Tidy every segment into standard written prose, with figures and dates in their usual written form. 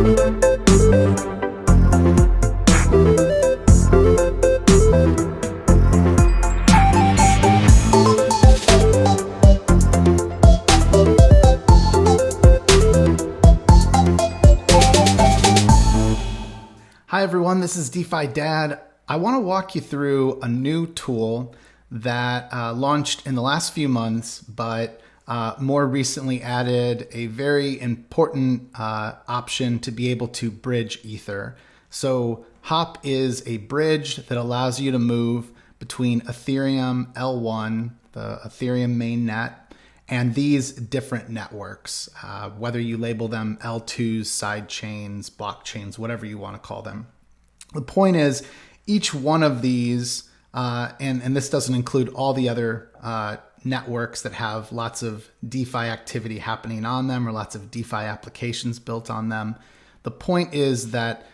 Hi everyone, this is DeFi Dad. I want to walk you through a new tool that launched in the last few months, but more recently added a very important option to be able to bridge Ether. So HOP is a bridge that allows you to move between Ethereum L1, the Ethereum mainnet, and these different networks, whether you label them L2s, sidechains, blockchains, whatever you want to call them. The point is, each one of these, and this doesn't include all the other networks that have lots of DeFi activity happening on them or lots of DeFi applications built on them. The point is that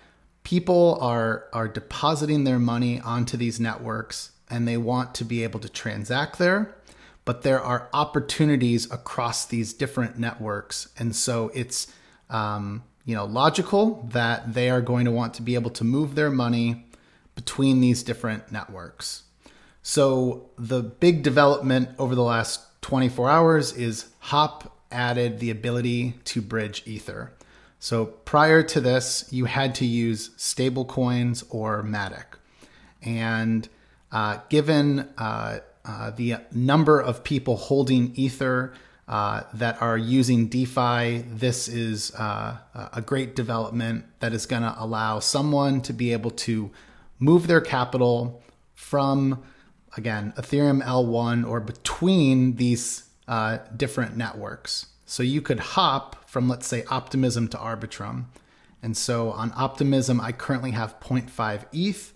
people are depositing their money onto these networks and they want to be able to transact there. But there are opportunities across these different networks. And so it's logical that they are going to want to be able to move their money between these different networks. So the big development over the last 24 hours is HOP added the ability to bridge Ether. So prior to this, you had to use stablecoins or MATIC. And given the number of people holding Ether that are using DeFi, this is a great development that is going to allow someone to be able to move their capital from, again, Ethereum L1 or between these different networks. So you could hop from, let's say, Optimism to Arbitrum. And so on Optimism, I currently have 0.5 ETH.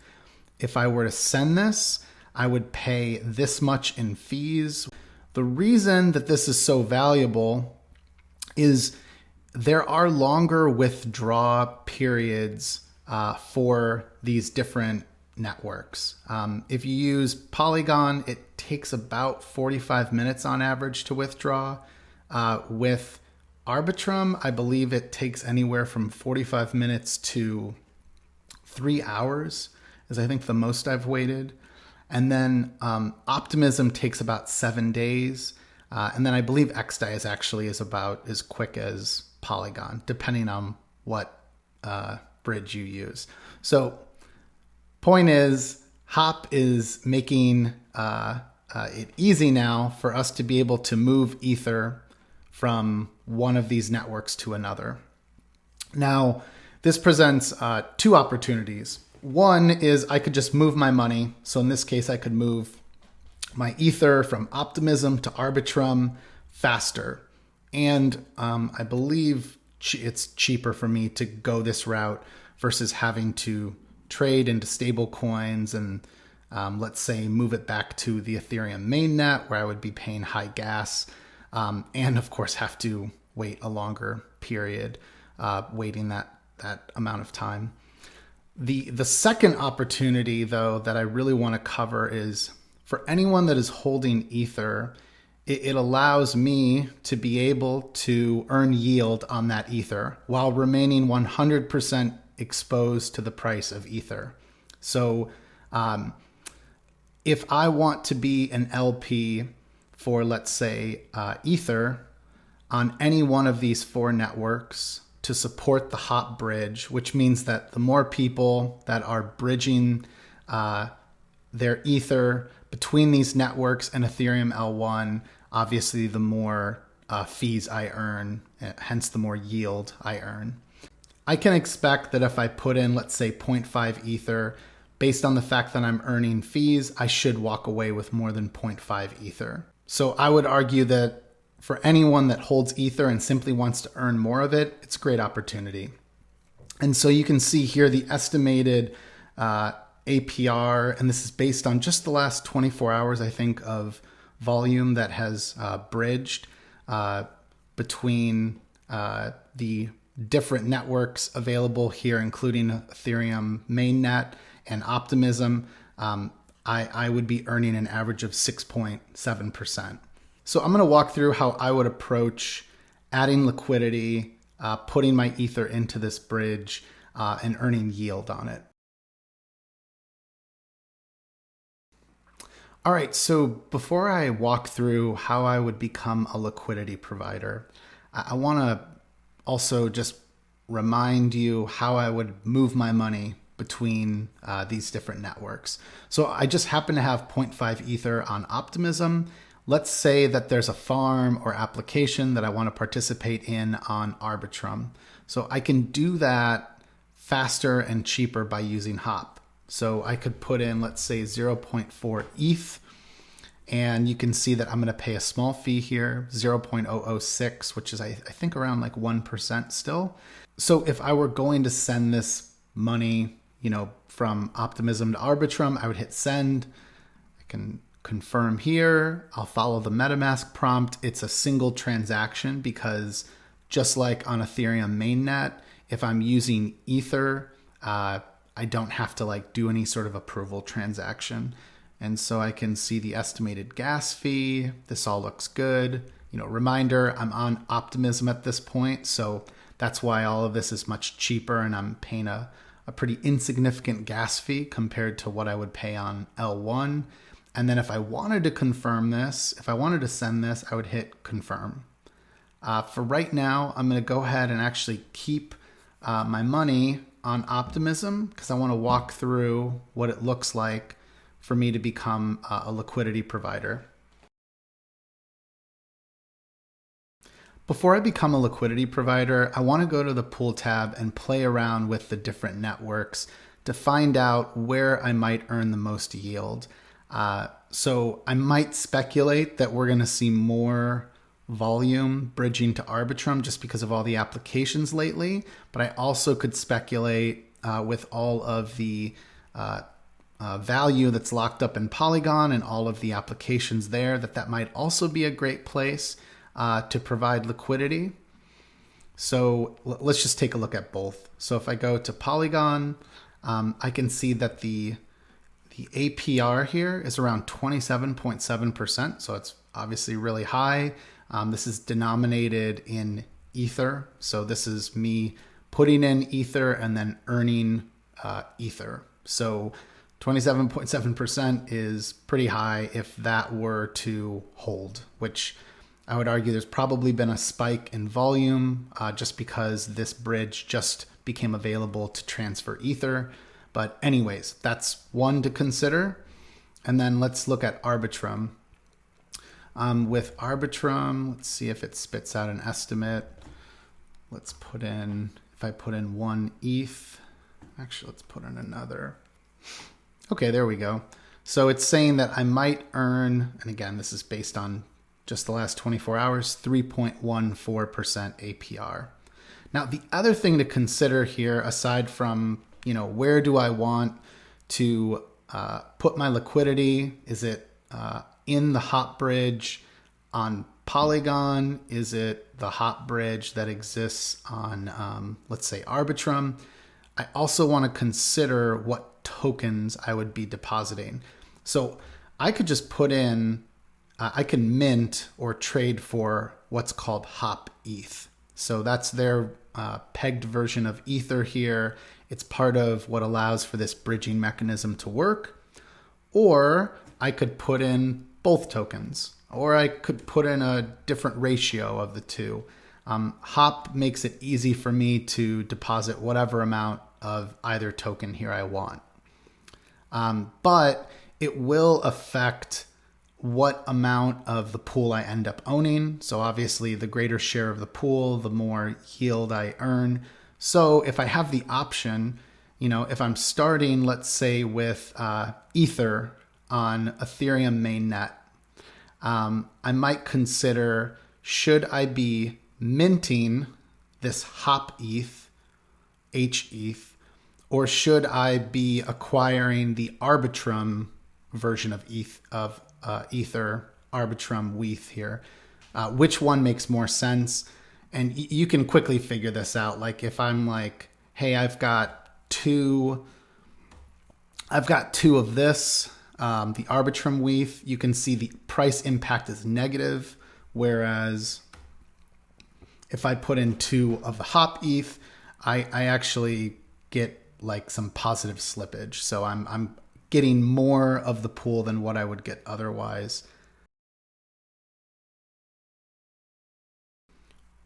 If I were to send this, I would pay this much in fees. The reason that this is so valuable is there are longer withdrawal periods for these different networks. If you use Polygon, it takes about 45 minutes on average to withdraw. With Arbitrum, I believe it takes anywhere from 45 minutes to 3 hours, is I think the most I've waited. And then Optimism takes about 7 days. And then I believe xDAI is actually about as quick as Polygon, depending on what bridge you use. So point is, HOP is making it easy now for us to be able to move Ether from one of these networks to another. Now, this presents two opportunities. One is I could just move my money. So in this case, I could move my Ether from Optimism to Arbitrum faster. And I believe it's cheaper for me to go this route versus having to trade into stable coins and let's say move it back to the Ethereum mainnet where I would be paying high gas and of course have to wait a longer period, waiting that amount of time. The second opportunity, though, that I really want to cover is for anyone that is holding Ether, it allows me to be able to earn yield on that Ether while remaining 100% exposed to the price of Ether. So if I want to be an LP for, let's say, Ether on any one of these four networks, to support the HOP bridge, which means that the more people that are bridging their Ether between these networks and Ethereum L1, obviously the more fees I earn, hence the more yield I earn. I can expect that if I put in, let's say, 0.5 Ether, based on the fact that I'm earning fees, I should walk away with more than 0.5 Ether. So I would argue that for anyone that holds Ether and simply wants to earn more of it, it's a great opportunity. And so you can see here the estimated APR, and this is based on just the last 24 hours, I think, of volume that has bridged between the different networks available here, including Ethereum mainnet and Optimism. I would be earning an average of 6.7%. So I'm going to walk through how I would approach adding liquidity putting my Ether into this bridge and earning yield on it. All right, so before I walk through how I would become a liquidity provider, I want to also just remind you how I would move my money between these different networks. So I just happen to have 0.5 Ether on Optimism. Let's say that there's a farm or application that I want to participate in on Arbitrum. So I can do that faster and cheaper by using hop. So I could put in, let's say, 0.4 ETH, and you can see that I'm going to pay a small fee here, 0.006, which is, I think, around like 1% still. So if I were going to send this money, from Optimism to Arbitrum, I would hit send. I can confirm here. I'll follow the MetaMask prompt. It's a single transaction because just like on Ethereum mainnet, if I'm using Ether, I don't have to do any sort of approval transaction. And so I can see the estimated gas fee. This all looks good. Reminder, I'm on Optimism at this point. So that's why all of this is much cheaper, and I'm paying a pretty insignificant gas fee compared to what I would pay on L1. And then if I wanted to confirm this, if I wanted to send this, I would hit confirm. For right now, I'm going to go ahead and actually keep my money on Optimism because I want to walk through what it looks like for me to become a liquidity provider. Before I become a liquidity provider, I want to go to the pool tab and play around with the different networks to find out where I might earn the most yield. So I might speculate that we're going to see more volume bridging to Arbitrum just because of all the applications lately. But I also could speculate with all of the value that's locked up in Polygon and all of the applications there, that might also be a great place to provide liquidity. So let's just take a look at both. So if I go to Polygon, I can see that the APR here is around 27.7%. So it's obviously really high. This is denominated in Ether. So this is me putting in Ether and then earning Ether. So 27.7% is pretty high if that were to hold, which I would argue there's probably been a spike in volume just because this bridge just became available to transfer Ether. But anyways, that's one to consider. And then let's look at Arbitrum. With Arbitrum, let's see if it spits out an estimate. Let's put in, if I put in 1 ETH, actually let's put in another. Okay, there we go. So it's saying that I might earn, and again, this is based on just the last 24 hours, 3.14% APR. Now, the other thing to consider here, aside from, where do I want to put my liquidity? Is it in the hop bridge on Polygon? Is it the hop bridge that exists on, let's say, Arbitrum? I also want to consider what tokens I would be depositing. So I could just put in, I can mint or trade for what's called hop ETH. So that's their pegged version of Ether here. It's part of what allows for this bridging mechanism to work. Or I could put in both tokens, or I could put in a different ratio of the two. Hop makes it easy for me to deposit whatever amount of either token here I want. But it will affect what amount of the pool I end up owning. So obviously the greater share of the pool, the more yield I earn. So if I have the option, if I'm starting, let's say with Ether on Ethereum mainnet, I might consider, should I be minting this hop ETH, hETH, or should I be acquiring the Arbitrum version of Ether, Arbitrum ETH here? Which one makes more sense? And you can quickly figure this out. Like if I'm like, hey, I've got two of this, the Arbitrum ETH, you can see the price impact is negative, whereas if I put in 2 of the hop ETH, I actually get like some positive slippage. So I'm getting more of the pool than what I would get otherwise.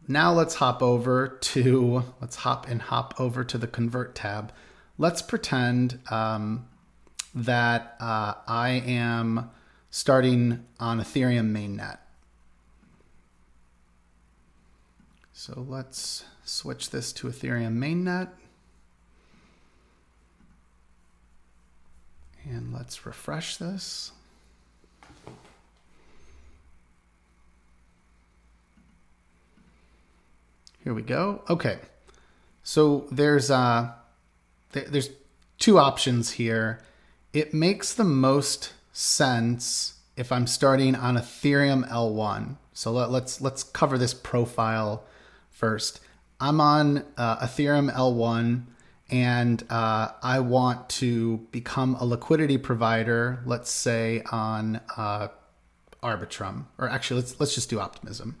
Now let's hop over to the convert tab. Let's pretend that I am starting on Ethereum mainnet. So let's switch this to Ethereum mainnet. And let's refresh this. Here we go. Okay. So there's 2 options here. It makes the most sense if I'm starting on Ethereum L1. So let's cover this profile first. I'm on Ethereum L1 and I want to become a liquidity provider, let's say on Arbitrum, or actually let's just do Optimism.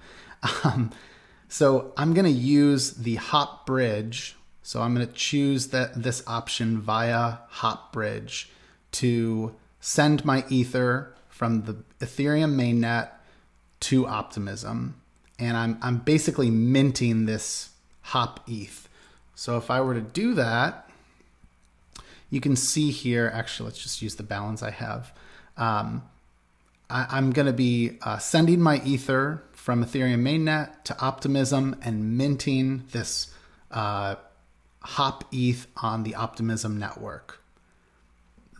So I'm going to use the hop bridge. So I'm going to choose this option via hop bridge to send my Ether from the Ethereum mainnet to Optimism. And I'm basically minting this hop ETH. So if I were to do that, you can see here, actually, let's just use the balance I have. I'm going to be sending my Ether from Ethereum mainnet to Optimism and minting this hop ETH on the Optimism network.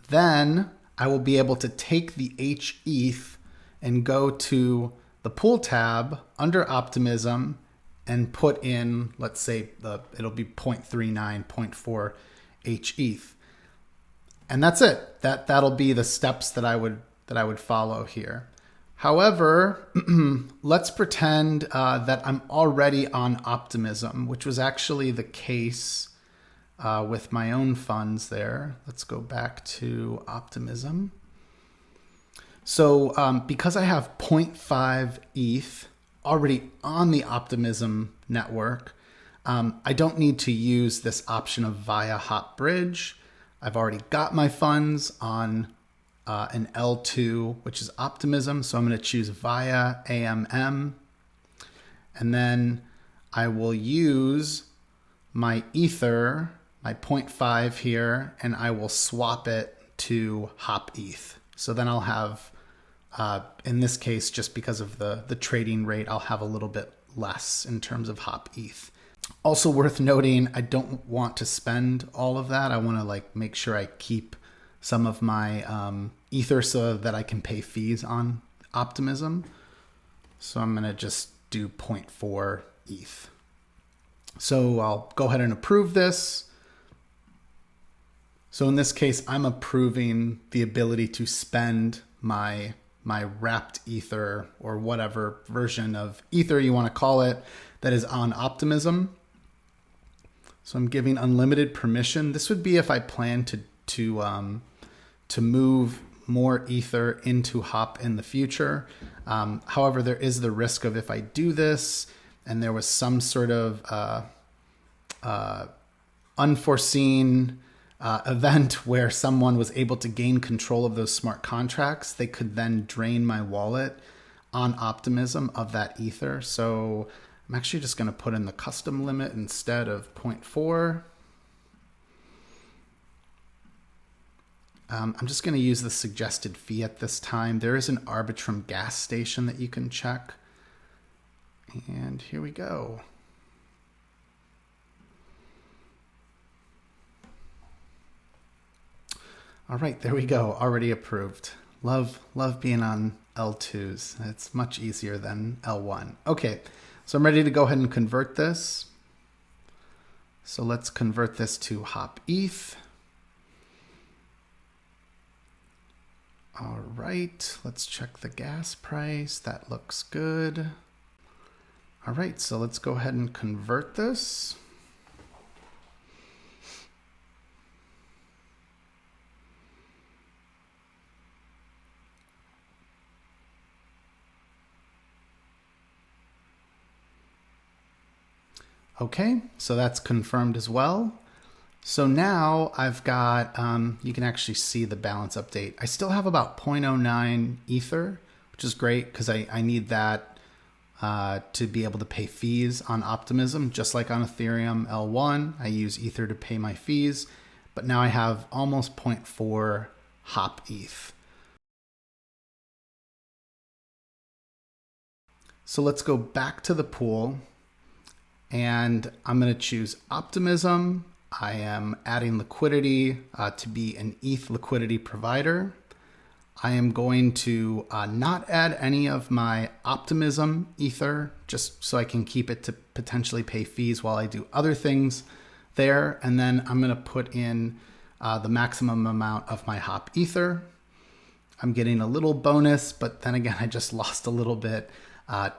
Then I will be able to take the hETH and go to the pool tab under Optimism and put in, let's say it'll be 0.39, 0.4 hETH. And that's it. That'll be the steps that I would follow here. However, let's pretend that I'm already on Optimism, which was actually the case with my own funds there. Let's go back to Optimism. So because I have 0.5 ETH already on the Optimism network, I don't need to use this option of via hop bridge. I've already got my funds on an L2, which is Optimism. So I'm going to choose via AMM. And then I will use my Ether, my 0.5 here, and I will swap it to hop ETH. So then I'll have, in this case, just because of the trading rate, I'll have a little bit less in terms of hop ETH. Also worth noting, I don't want to spend all of that. I want to make sure I keep some of my Ether so that I can pay fees on Optimism. So I'm going to just do 0.4 ETH. So I'll go ahead and approve this. So in this case, I'm approving the ability to spend my wrapped Ether, or whatever version of Ether you want to call it, that is on Optimism. So I'm giving unlimited permission. This would be if I plan to move more Ether into hop in the future. However, there is the risk of, if I do this and there was some sort of unforeseen event where someone was able to gain control of those smart contracts, they could then drain my wallet on Optimism of that Ether. So I'm actually just going to put in the custom limit instead of 0.4. I'm just going to use the suggested fee at this time. There is an Arbitrum gas station that you can check. And here we go. All right, there we go. Already approved. Love being on L2s. It's much easier than L1. Okay, so I'm ready to go ahead and convert this. So let's convert this to hop ETH. All right, let's check the gas price. That looks good. All right, so let's go ahead and convert this. Okay, so that's confirmed as well. So now I've got, you can actually see the balance update. I still have about 0.09 Ether, which is great because I need that to be able to pay fees on Optimism, just like on Ethereum L1. I use Ether to pay my fees, but now I have almost 0.4 hETH. So let's go back to the pool, and I'm going to choose Optimism. I am adding liquidity to be an ETH liquidity provider. I am going to not add any of my Optimism Ether, just so I can keep it to potentially pay fees while I do other things there. And then I'm going to put in the maximum amount of my hop Ether. I'm getting a little bonus, but then again, I just lost a little bit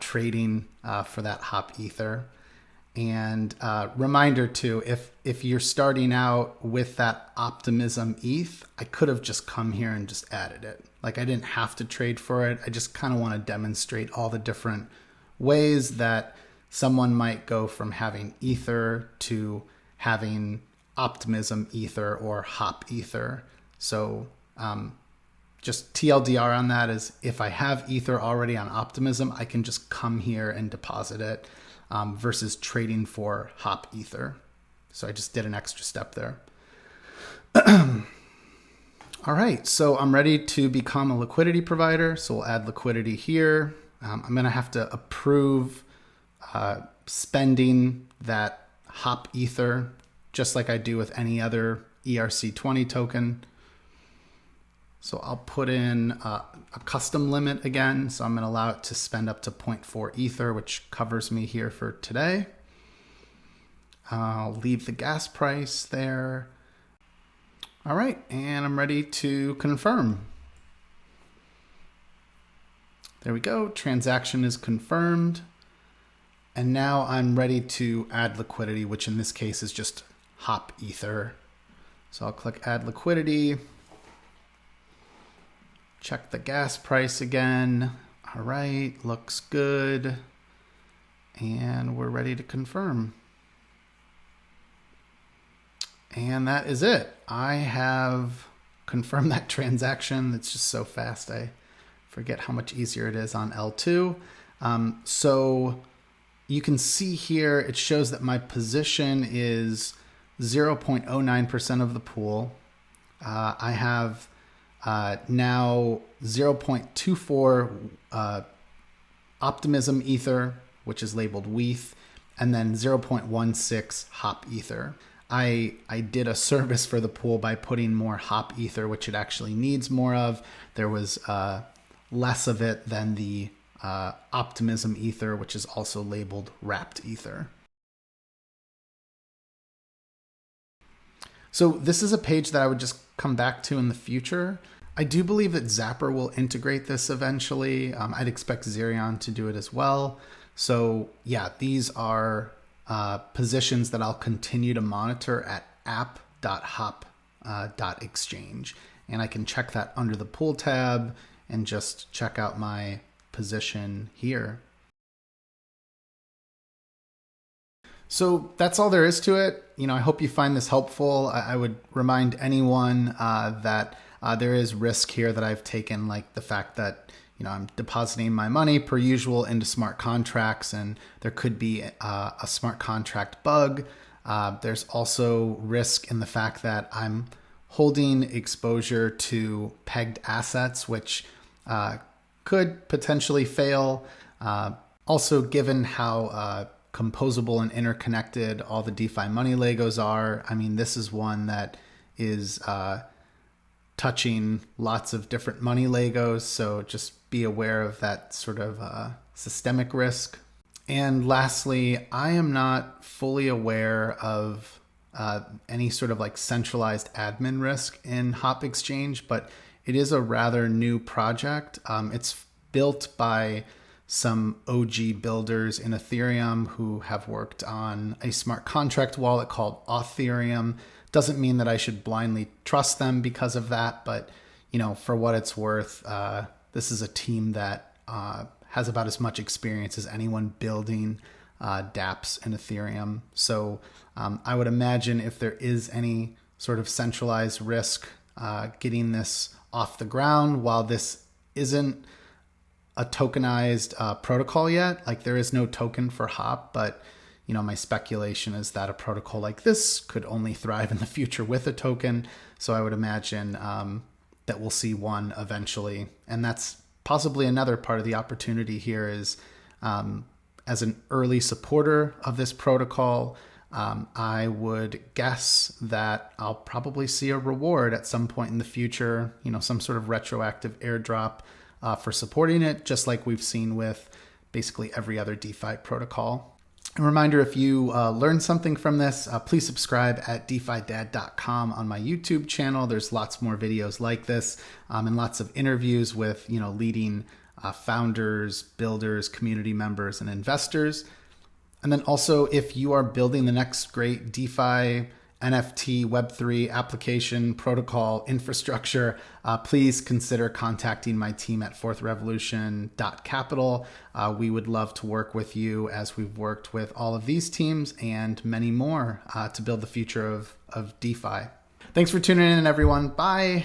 trading for that hop Ether. And reminder too, if you're starting out with that Optimism ETH, I could have just come here and just added it. Like I didn't have to trade for it. I just kind of want to demonstrate all the different ways that someone might go from having Ether to having Optimism Ether or hop Ether. So just TLDR on that is if I have Ether already on Optimism, I can just come here and deposit it. Versus trading for hop Ether. So I just did an extra step there. All right, so I'm ready to become a liquidity provider. So we'll add liquidity here. I'm gonna have to approve spending that hop Ether, just like I do with any other ERC20 token. So I'll put in a custom limit again. So I'm going to allow it to spend up to 0.4 Ether, which covers me here for today. I'll leave the gas price there. All right, and I'm ready to confirm. There we go. Transaction is confirmed. And now I'm ready to add liquidity, which in this case is just hop Ether. So I'll click add liquidity. Check the gas price again. All right, looks good. And we're ready to confirm. And that is it. I have confirmed that transaction. It's just so fast. I forget how much easier it is on L2. So you can see here, it shows that my position is 0.09% of the pool. I have now 0.24 Optimism Ether, which is labeled hETH, and then 0.16 hop Ether. I did a service for the pool by putting more hop Ether, which it actually needs more of. There was less of it than the Optimism Ether, which is also labeled wrapped Ether. So this is a page that I would just come back to in the future. I do believe that Zapper will integrate this eventually. I'd expect Zerion to do it as well. So yeah, these are positions that I'll continue to monitor at app.hop.exchange. And I can check that under the pool tab and just check out my position here. So that's all there is to it. I hope you find this helpful. I would remind anyone that there is risk here that I've taken, like the fact that I'm depositing my money per usual into smart contracts, and there could be a smart contract bug. There's also risk in the fact that I'm holding exposure to pegged assets, which could potentially fail. Also, given how composable and interconnected all the DeFi money Legos are, I mean, this is one that is touching lots of different money Legos, so just be aware of that sort of systemic risk. And lastly, I am not fully aware of any sort of like centralized admin risk in Hop Exchange, but it is a rather new project. It's built by some OG builders in Ethereum who have worked on a smart contract wallet called Ethereum. Doesn't mean that I should blindly trust them because of that, but for what it's worth, this is a team that has about as much experience as anyone building dApps in Ethereum. So I would imagine if there is any sort of centralized risk getting this off the ground, while this isn't a tokenized protocol yet, like there is no token for HOP, but my speculation is that a protocol like this could only thrive in the future with a token. So I would imagine that we'll see one eventually. And that's possibly another part of the opportunity here is as an early supporter of this protocol, I would guess that I'll probably see a reward at some point in the future, some sort of retroactive airdrop for supporting it, just like we've seen with basically every other DeFi protocol. A reminder, if you learned something from this, please subscribe at DeFiDad.com on my YouTube channel. There's lots more videos like this and lots of interviews with leading founders, builders, community members, and investors. And then also, if you are building the next great DeFi, NFT, Web3 application, protocol, infrastructure, please consider contacting my team at fourthrevolution.capital. We would love to work with you as we've worked with all of these teams and many more to build the future of DeFi. Thanks for tuning in, everyone. Bye.